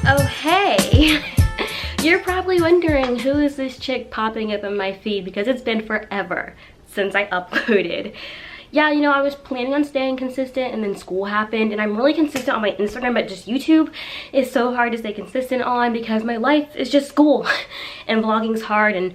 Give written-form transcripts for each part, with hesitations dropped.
Oh, hey! You're probably wondering who is this chick popping up in my feed because it's been forever since I uploaded. Yeah, you know, I was planning on staying consistent and then school happened, and I'm really consistent on my Instagram, but just YouTube is so hard to stay consistent on because my life is just school and vlogging's hard and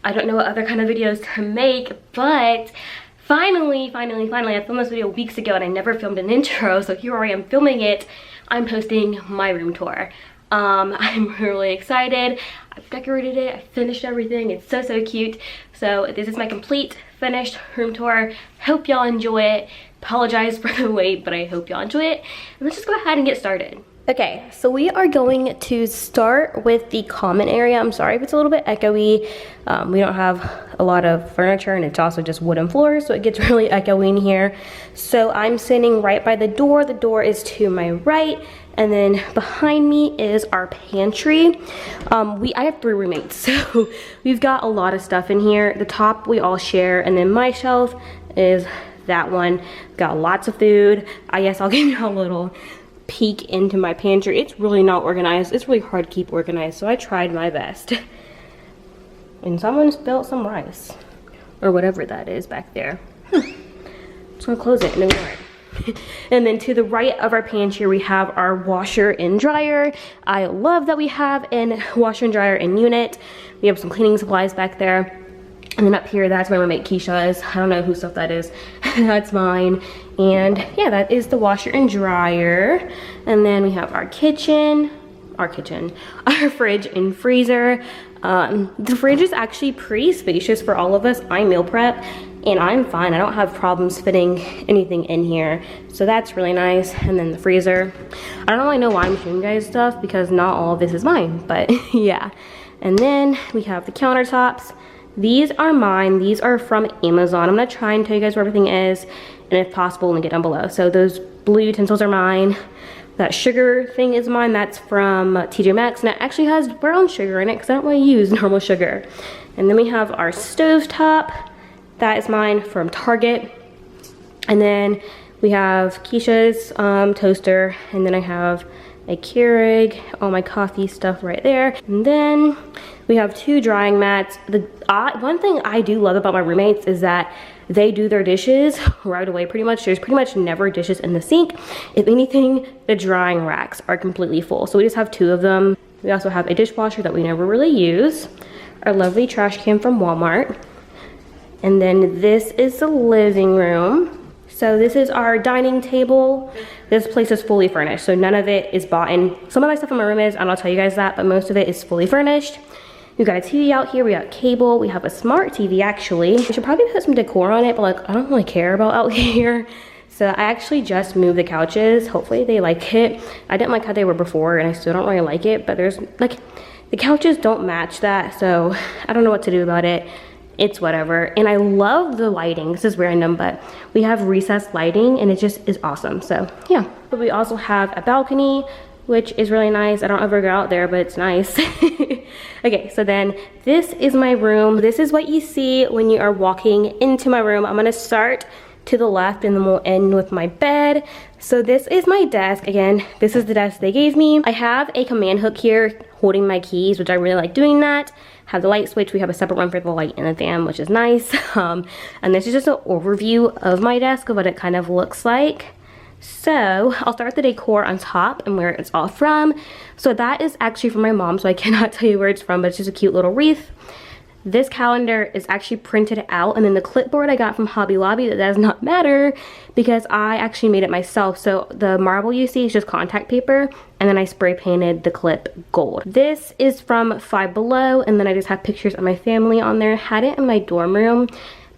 I don't know what other kind of videos to make. But finally, I filmed this video weeks ago and I never filmed an intro, so here I am filming it. I'm posting my room tour. I'm really excited. I've decorated it, I finished everything. It's so cute. So this is my complete finished room tour. Hope y'all enjoy it. Apologize for the wait, but I hope y'all enjoy it. And let's just go ahead and get started. Okay, so we are going to start with the common area. I'm sorry if it's a little bit echoey. We don't have a lot of furniture and it's also just wooden floors, so it gets really echoey in here. So I'm sitting right by the door. The door is to my right, and then behind me is our pantry. I have 3 roommates, so we've got a lot of stuff in here. The top we all share, and then my shelf is that one. Got lots of food. I guess I'll give you a little peek into my pantry. It's really not organized. It's really hard to keep organized, so I tried my best. And someone spilled some rice or whatever that is back there. Just gonna close it and ignore it. And then to the right of our pantry we have our washer and dryer. I love that we have a washer and dryer in unit. We have some cleaning supplies back there. And then up here, that's my roommate Keisha's. I don't know whose stuff that is. That's mine. And yeah, that is the washer and dryer. And then we have our kitchen, our fridge and freezer. The fridge is actually pretty spacious for all of us. I meal prep and I'm fine. I don't have problems fitting anything in here. So that's really nice. And then the freezer. I don't really know why I'm showing you guys stuff because not all of this is mine, but yeah. And then we have the countertops. These are mine. These are from Amazon. I'm gonna try and tell you guys where everything is, and if possible, link it down below. So those blue utensils are mine. That sugar thing is mine. That's from TJ Maxx, and it actually has brown sugar in it because I don't really use normal sugar. And then we have our stove top. That is mine from Target. And then we have Keisha's toaster, and then I have a Keurig, all my coffee stuff right there. And then we have 2 drying mats. One thing I do love about my roommates is that they do their dishes right away pretty much. There's pretty much never dishes in the sink. If anything, the drying racks are completely full. So we just have 2 of them. We also have a dishwasher that we never really use. Our lovely trash can from Walmart. And then this is the living room. So this is our dining table. This place is fully furnished, so none of it is bought in. Some of my stuff in my room is, and I'll tell you guys that, but most of it is fully furnished. We've got a TV out here, we got cable, we have a smart TV actually. We should probably put some decor on it, but like, I don't really care about out here. So I actually just moved the couches. Hopefully they like it. I didn't like how they were before and I still don't really like it, but there's like, the couches don't match that, so I don't know what to do about it. It's whatever. And I love the lighting. This is random, but we have recessed lighting and it just is awesome. So yeah. But we also have a balcony, which is really nice. I don't ever go out there, but it's nice. Okay, so then this is my room. This is what you see when you are walking into my room. I'm gonna start to the left and then we'll end with my bed. So this is my desk. Again, this is the desk they gave me. I have a command hook here holding my keys, which I really like doing that. Have the light switch. We have a separate one for the light and the fan, which is nice. And this is just an overview of my desk of what it kind of looks like. So I'll start with the decor on top and where it's all from. So that is actually from my mom, so I cannot tell you where it's from, but it's just a cute little wreath. This calendar is actually printed out, and then the clipboard I got from Hobby Lobby. That does not matter because I actually made it myself. So the marble you see is just contact paper, and then I spray painted the clip gold. This is from Five Below, and then I just have pictures of my family on there. Had it in my dorm room,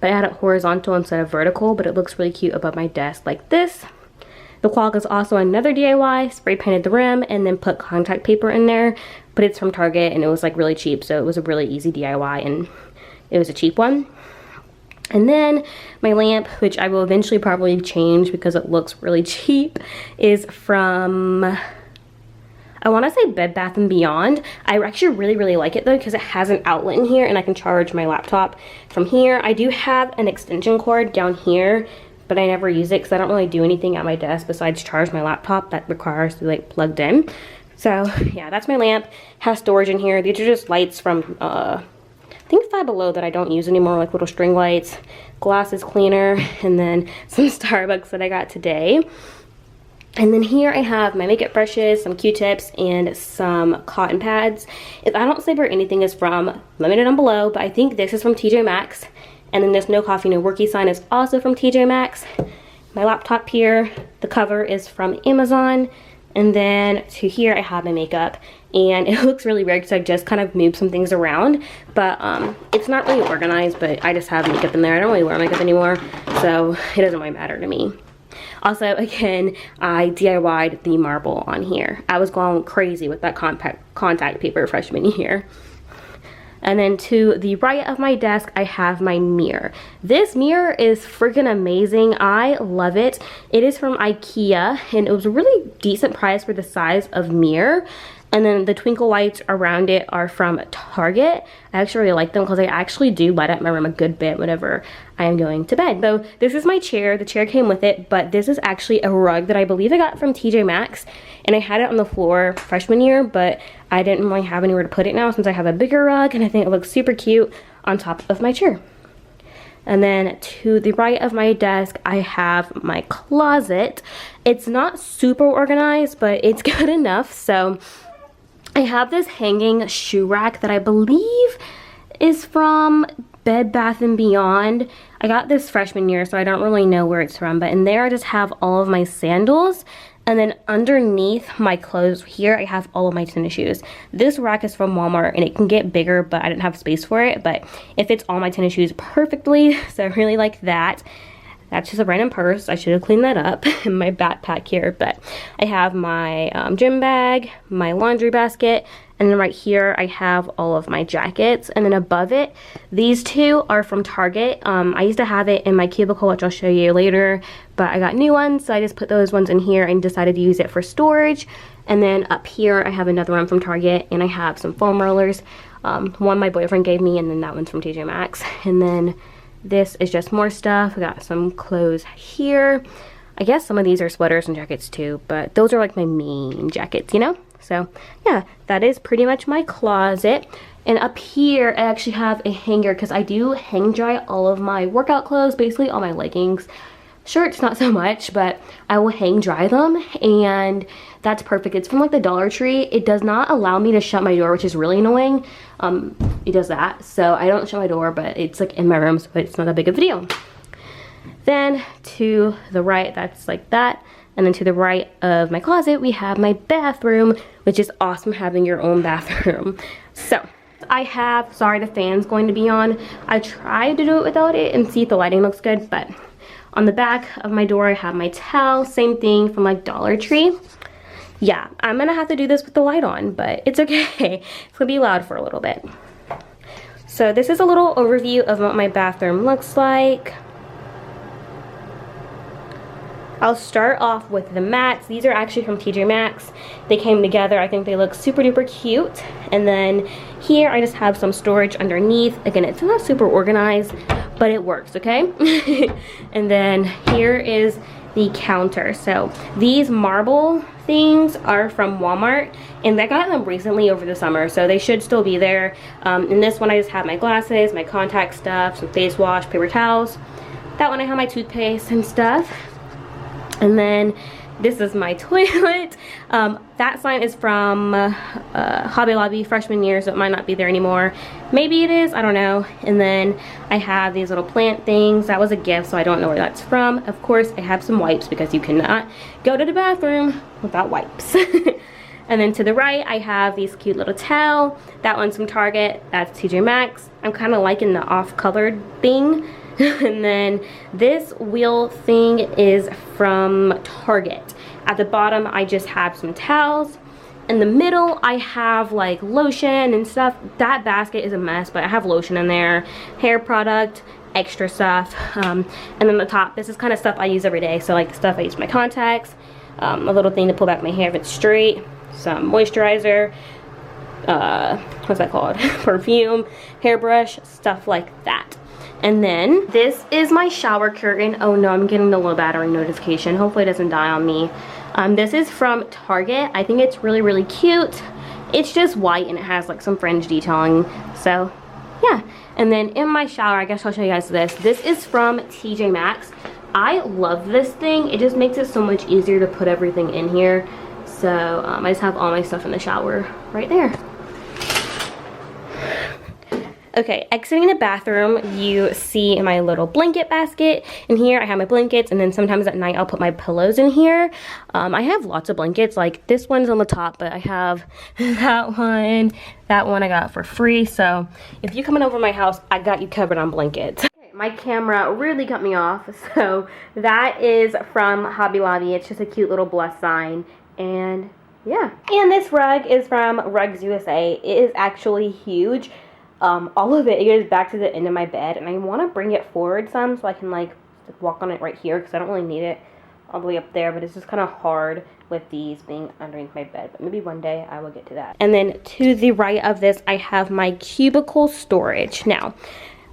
but I had it horizontal instead of vertical, but it looks really cute above my desk like this. The clock is also another DIY, spray painted the rim and then put contact paper in there, but it's from Target and it was like really cheap, so it was a really easy DIY and it was a cheap one. And then my lamp, which I will eventually probably change because it looks really cheap, is from, I want to say Bed Bath & Beyond. I actually really like it though because it has an outlet in here and I can charge my laptop from here. I do have an extension cord down here, but I never use it because I don't really do anything at my desk besides charge my laptop that requires to be like plugged in. So yeah, that's my lamp. Has storage in here. These are just lights from I think Five Below that I don't use anymore, like little string lights, glasses cleaner, and then some Starbucks that I got today. And then here I have my makeup brushes, some Q-tips, and some cotton pads. If I don't say where anything is from, let me know down below, but I think this is from TJ Maxx. And then this No Coffee No Worky sign is also from TJ Maxx. My laptop here, the cover is from Amazon. And then to here I have my makeup, and it looks really weird because I just kind of moved some things around, but it's not really organized, but I just have makeup in there. I don't really wear makeup anymore, so it doesn't really matter to me. Also, again, I DIY'd the marble on here. I was going crazy with that contact paper freshman year. And then to the right of my desk, I have my mirror. This mirror is freaking amazing. I love it. It is from IKEA, and it was a really decent price for the size of mirror. And then the twinkle lights around it are from Target. I actually really like them because I actually do light up my room a good bit whenever I am going to bed. So this is my chair. The chair came with it, but this is actually a rug that I believe I got from TJ Maxx. And I had it on the floor freshman year, but I didn't really have anywhere to put it now since I have a bigger rug, and I think it looks super cute on top of my chair. And then to the right of my desk, I have my closet. It's not super organized, but it's good enough. So I have this hanging shoe rack that I believe is from Bed Bath & Beyond. I got this freshman year, so I don't really know where it's from, but in there I just have all of my sandals. And then underneath my clothes here, I have all of my tennis shoes. This rack is from Walmart, and it can get bigger, but I didn't have space for it. But it fits all my tennis shoes perfectly, so I really like that. That's just a random purse. I should have cleaned that up in my backpack here. But I have my gym bag, my laundry basket, and then right here I have all of my jackets. And then above it, these two are from Target. I used to have it in my cubicle, which I'll show you later, but I got new ones, so I just put those ones in here and decided to use it for storage. And then up here I have another one from Target, and I have some foam rollers. One my boyfriend gave me, and then that one's from TJ Maxx. And then this is just more stuff. I got some clothes here. I guess some of these are sweaters and jackets too, but those are like my main jackets, you know? So yeah, that is pretty much my closet. And up here I actually have a hanger because I do hang dry all of my workout clothes, basically all my leggings. Shirts, not so much, but I will hang dry them, and that's perfect. It's from like the Dollar Tree. It does not allow me to shut my door, which is really annoying. It does that, so I don't shut my door, but it's like in my room, so it's not that big of a deal. Then to the right, that's like that. And then to the right of my closet, we have my bathroom, which is awesome having your own bathroom. So I have, sorry the fan's going to be on. I tried to do it without it and see if the lighting looks good, but on the back of my door I have my towel, same thing from like Dollar Tree. Yeah, I'm gonna have to do this with the light on, but it's okay. It's gonna be loud for a little bit. So this is a little overview of what my bathroom looks like. I'll start off with the mats. These are actually from TJ Maxx. They came together. I think they look super duper cute. And then here I just have some storage underneath. Again, it's not super organized, but it works, okay? And then here is the counter. So these marble things are from Walmart, and I got them recently over the summer, so they should still be there. In this one I just have my glasses, my contact stuff, some face wash, paper towels. That one I have my toothpaste and stuff. And then this is my toilet. That sign is from Hobby Lobby freshman year, so it might not be there anymore. Maybe it is, I don't know. And then I have these little plant things. That was a gift, so I don't know where that's from. Of course, I have some wipes because you cannot go to the bathroom without wipes. And then to the right, I have these cute little towel. That one's from Target. That's TJ Maxx. I'm kind of liking the off-colored thing. And then this wheel thing is from Target. At the bottom, I just have some towels. In the middle, I have like lotion and stuff. That basket is a mess, but I have lotion in there, hair product, extra stuff. And then the top, this is kind of stuff I use every day. So like the stuff I use for my contacts, a little thing to pull back my hair if it's straight, some moisturizer, what's that called? Perfume, hairbrush, stuff like that. And then this is my shower curtain. Oh no, I'm getting the low battery notification. Hopefully it doesn't die on me. This is from Target. I think it's really, really cute. It's just white and it has like some fringe detailing. So yeah. And then in my shower, I guess I'll show you guys this. This is from TJ Maxx. I love this thing. It just makes it so much easier to put everything in here. So I just have all my stuff in the shower right there. Okay, exiting the bathroom, you see my little blanket basket. In here, I have my blankets, and then sometimes at night, I'll put my pillows in here. I have lots of blankets, like this one's on the top, but I have that one I got for free. So if you're coming over my house, I got you covered on blankets. Okay, my camera really cut me off, so that is from Hobby Lobby. It's just a cute little bless sign, and yeah. And this rug is from Rugs USA. It is actually huge. All of it goes back to the end of my bed, and I want to bring it forward some so I can like walk on it right here, because I don't really need it all the way up there, but it's just kind of hard with these being underneath my bed, but maybe one day I will get to that. And then to the right of this, I have my cubicle storage. Now,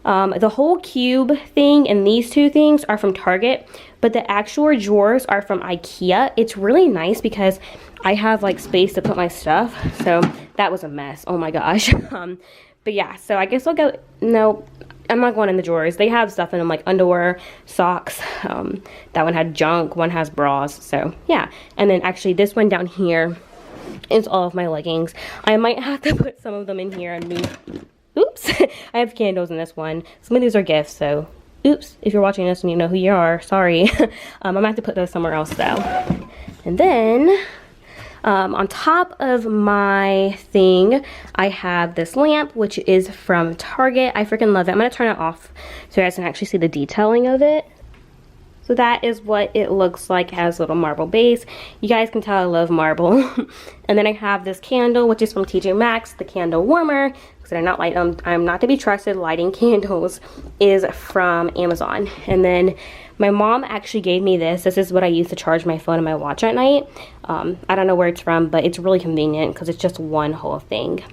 the whole cube thing and these two things are from Target, but the actual drawers are from IKEA. It's really nice because I have like space to put my stuff, so that was a mess. Oh my gosh. But yeah, so I guess I'll go, no, I'm not going in the drawers. They have stuff in them like underwear, socks. That one had junk, one has bras, so yeah. And then actually this one down here is all of my leggings. I might have to put some of them in here and move. Oops, I have candles in this one. Some of these are gifts, so oops, if you're watching this and you know who you are, sorry. I'm gonna have to put those somewhere else though. And then, on top of my thing, I have this lamp, which is from Target. I freaking love it. I'm going to turn it off so you guys can actually see the detailing of it. So that is what it looks like. It has a little marble base. You guys can tell I love marble. And then I have this candle, which is from TJ Maxx, the candle warmer. Because I not light them. I'm not to be trusted. Lighting candles is from Amazon. And then my mom actually gave me this. This is what I use to charge my phone and my watch at night. I don't know where it's from, but it's really convenient because it's just one whole thing.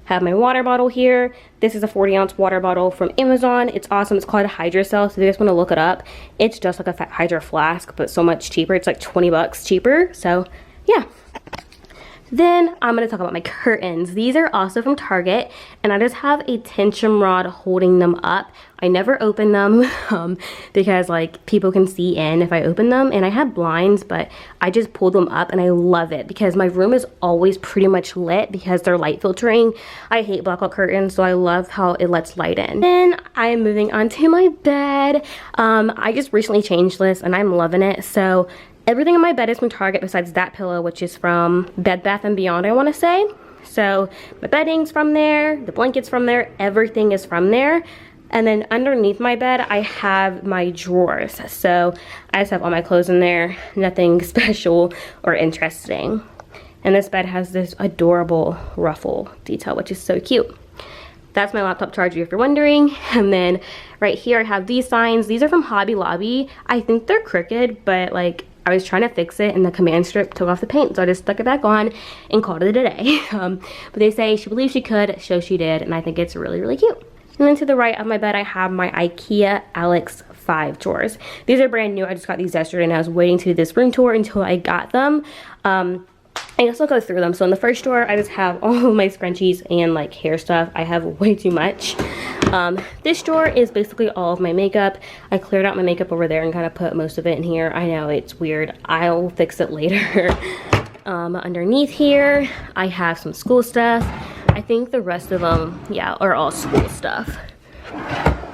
Have my water bottle here. This is a 40-ounce water bottle from Amazon. It's awesome. It's called a Hydrocell, so if you guys want to look it up, it's just like a Hydro Flask, but so much cheaper. It's like 20 bucks cheaper, so yeah. Then I'm going to talk about my curtains. These are also from Target, and I just have a tension rod holding them up. I never open them because like people can see in if I open them, and I have blinds, but I just pull them up and I love it because my room is always pretty much lit because they're light filtering. I hate blackout curtains, so I love how it lets light in. Then I'm moving on to my bed. I just recently changed this and I'm loving it. So everything in my bed is from Target besides that pillow, which is from Bed Bath & Beyond, I want to say. So my bedding's from there, the blanket's from there, everything is from there. And then underneath my bed, I have my drawers. So I just have all my clothes in there, nothing special or interesting. And this bed has this adorable ruffle detail, which is so cute. That's my laptop charger if you're wondering. And then right here I have these signs. These are from Hobby Lobby. I think they're crooked, but like I was trying to fix it and the command strip took off the paint, so I just stuck it back on and called it a day. But they say she believed she could, so she did, and I think it's really, really cute. And then to the right of my bed, I have my IKEA Alex 5 drawers. These are brand new. I just got these yesterday and I was waiting to do this room tour until I got them. I guess I'll go through them. So in the first drawer, I just have all of my scrunchies and like hair stuff. I have way too much. This drawer is basically all of my makeup. I cleared out my makeup over there and kind of put most of it in here. I know it's weird. I'll fix it later. Underneath here, I have some school stuff. I think the rest of them, yeah, are all school stuff.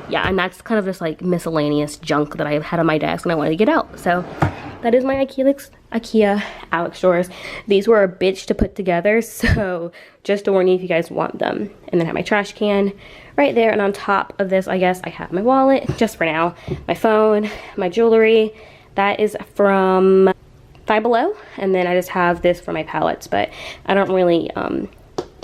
Yeah, and that's kind of just like miscellaneous junk that I've had on my desk and I wanted to get out. So that is my IKEA Alex drawers. These were a bitch to put together, so just to warn you if you guys want them. And then I have my trash can right there, and on top of this, I guess I have my wallet, just for now, my phone, my jewelry. That is from Five Below, and then I just have this for my palettes, but I don't really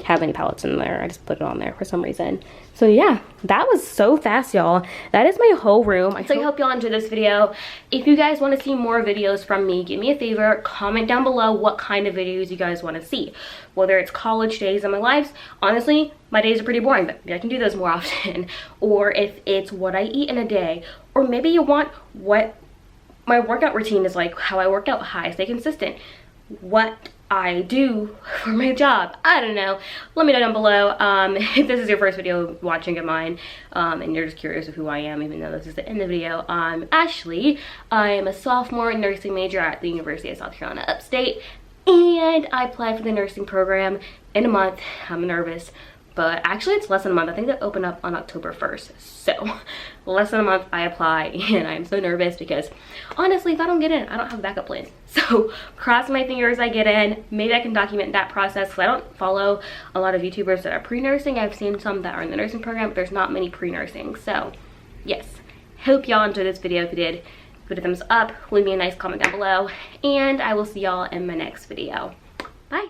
have any palettes in there. I just put it on there for some reason. So yeah, that was so fast, y'all. That is my whole room. So I hope y'all enjoyed this video. If you guys want to see more videos from me, give me a favor, comment down below what kind of videos you guys want to see. Whether it's college days in my lives, honestly, my days are pretty boring, but maybe I can do those more often. Or if it's what I eat in a day, or maybe you want what my workout routine is like how I work out, how I stay consistent, what I do for my job. I don't know. Let me know down below. If this is your first video watching of mine, and you're just curious of who I am, even though this is the end of the video, I'm Ashley. I'm a sophomore nursing major at the University of South Carolina Upstate, and I applied for the nursing program in a month. I'm nervous, but actually it's less than a month. I think they open up on October 1st. So less than a month I apply, and I'm so nervous because honestly, if I don't get in, I don't have a backup plan. So cross my fingers I get in. Maybe I can document that process, because I don't follow a lot of YouTubers that are pre-nursing. I've seen some that are in the nursing program, but there's not many pre-nursing. So yes, hope y'all enjoyed this video. If you did, give it a thumbs up, leave me a nice comment down below, and I will see y'all in my next video. Bye.